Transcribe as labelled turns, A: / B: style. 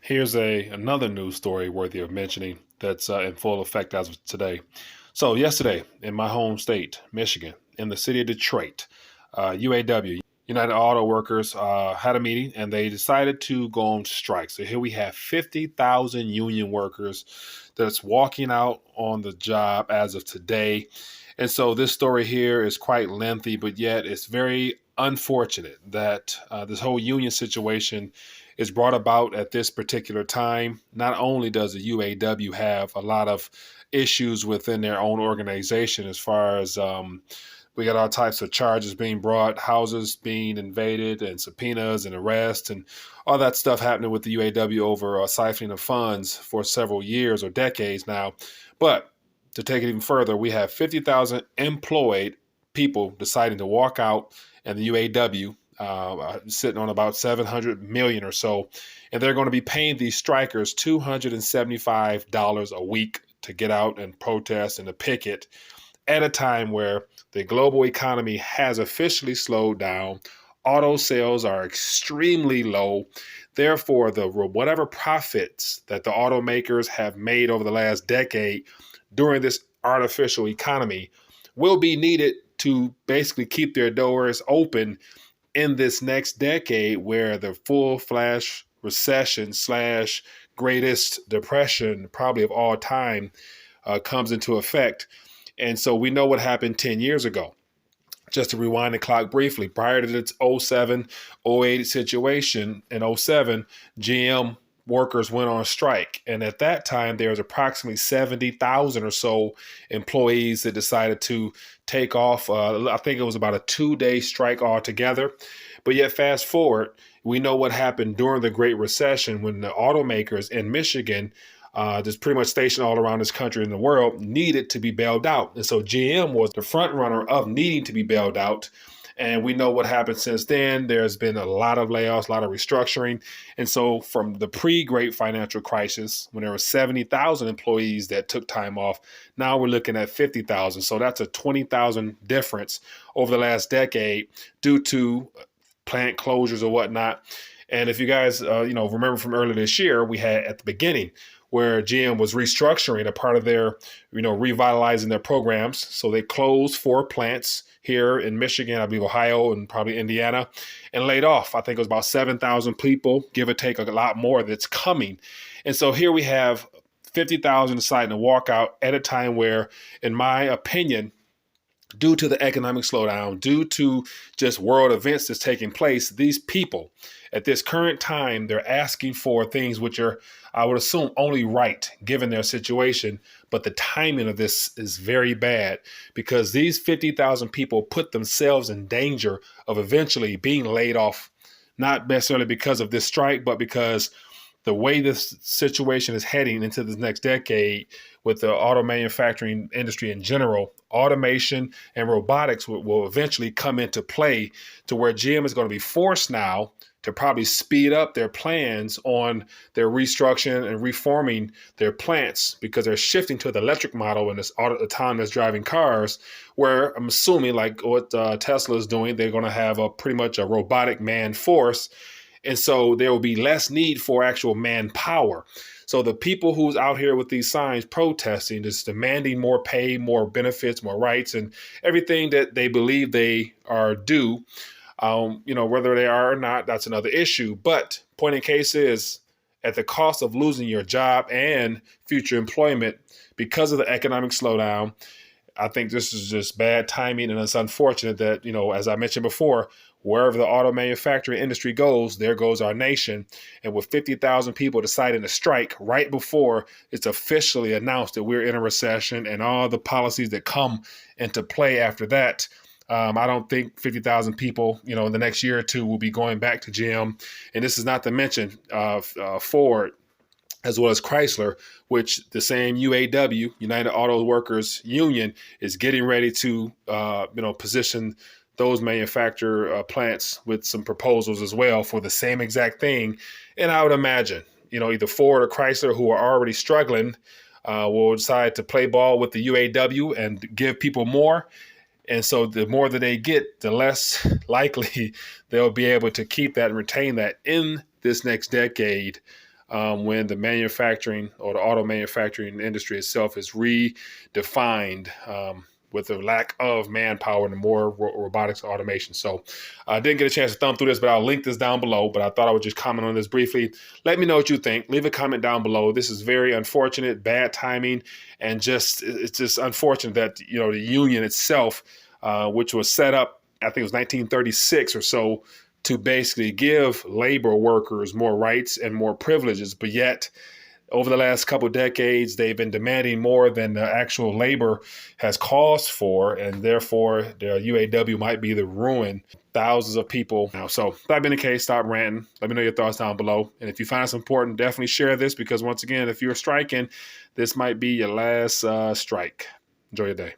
A: Here's another news story worthy of mentioning that's in full effect as of today. So yesterday, in my home state, Michigan, in the city of Detroit, UAW, United Auto Workers, had a meeting and they decided to go on strike. So here we have 50,000 union workers that's walking out on the job as of today. And so this story here is quite lengthy, but yet it's very unfortunate that this whole union situation is brought about at this particular time. Not only does the UAW have a lot of issues within their own organization, as far as we got all types of charges being brought, houses being invaded, and subpoenas and arrests, and all that stuff happening with the UAW over siphoning of funds for several years or decades now. But to take it even further, we have 50,000 employed people deciding to walk out, and the UAW sitting on about 700 million or so, and they're going to be paying these strikers $275 a week to get out and protest and to picket at a time where the global economy has officially slowed down. Auto sales are extremely low. Therefore, the whatever profits that the automakers have made over the last decade during this artificial economy will be needed to basically keep their doors open in this next decade, where the full flash recession slash greatest depression probably of all time comes into effect. And so we know what happened 10 years ago. Just to rewind the clock briefly, prior to this 07, 08 situation in 07, GM workers went on strike. And at that time, there was approximately 70,000 or so employees that decided to take off. I think it was about a 2-day strike altogether. But yet fast forward, we know what happened during the Great Recession when the automakers in Michigan, just pretty much stationed all around this country and the world, needed to be bailed out. And so GM was the front runner of needing to be bailed out. And we know what happened since then. There's been a lot of layoffs, a lot of restructuring. And so from the pre-great financial crisis, when there were 70,000 employees that took time off, now we're looking at 50,000. So that's a 20,000 difference over the last decade due to plant closures or whatnot. And if you guys, remember from earlier this year, we had at the beginning where GM was restructuring a part of their, revitalizing their programs. So they closed 4 plants here in Michigan, I believe Ohio, and probably Indiana, and laid off, I think it was about 7,000 people, give or take a lot more that's coming. And so here we have 50,000 deciding to walk out at a time where, in my opinion, due to the economic slowdown, due to just world events that's taking place, these people at this current time, they're asking for things which are, I would assume, only right given their situation. But the timing of this is very bad because these 50,000 people put themselves in danger of eventually being laid off, not necessarily because of this strike, but because the way this situation is heading into this next decade with the auto manufacturing industry in general, automation and robotics will eventually come into play to where GM is going to be forced now to probably speed up their plans on their restructuring and reforming their plants because they're shifting to the electric model in this autonomous driving cars, where I'm assuming like what Tesla is doing, they're going to have pretty much a robotic man force. And so there will be less need for actual manpower. So the people who's out here with these signs protesting, just demanding more pay, more benefits, more rights, and everything that they believe they are due, whether they are or not, that's another issue. But point in case is, at the cost of losing your job and future employment because of the economic slowdown, I think this is just bad timing, and it's unfortunate that, as I mentioned before, wherever the auto manufacturing industry goes, there goes our nation. And with 50,000 people deciding to strike right before it's officially announced that we're in a recession and all the policies that come into play after that, I don't think 50,000 people, in the next year or two will be going back to GM. And this is not to mention Ford, as well as Chrysler, which the same UAW, United Auto Workers Union, is getting ready to, position those manufacturer plants with some proposals as well for the same exact thing. And I would imagine, either Ford or Chrysler, who are already struggling, will decide to play ball with the UAW and give people more. And so the more that they get, the less likely they'll be able to keep that and retain that in this next decade. when the manufacturing or the auto manufacturing industry itself is redefined with the lack of manpower and more robotics and automation. So I didn't get a chance to thumb through this, but I'll link this down below. But I thought I would just comment on this briefly. Let me know what you think. Leave a comment down below. This is very unfortunate, bad timing, and it's just unfortunate that, you know, the union itself, which was set up, I think it was 1936 or so, to basically give labor workers more rights and more privileges, but yet over the last couple of decades, they've been demanding more than the actual labor has caused for, and therefore the UAW might be the ruin thousands of people now. So if that been the case, stop ranting. Let me know your thoughts down below. And if you find this important, definitely share this, because once again, if you're striking, this might be your last strike. Enjoy your day.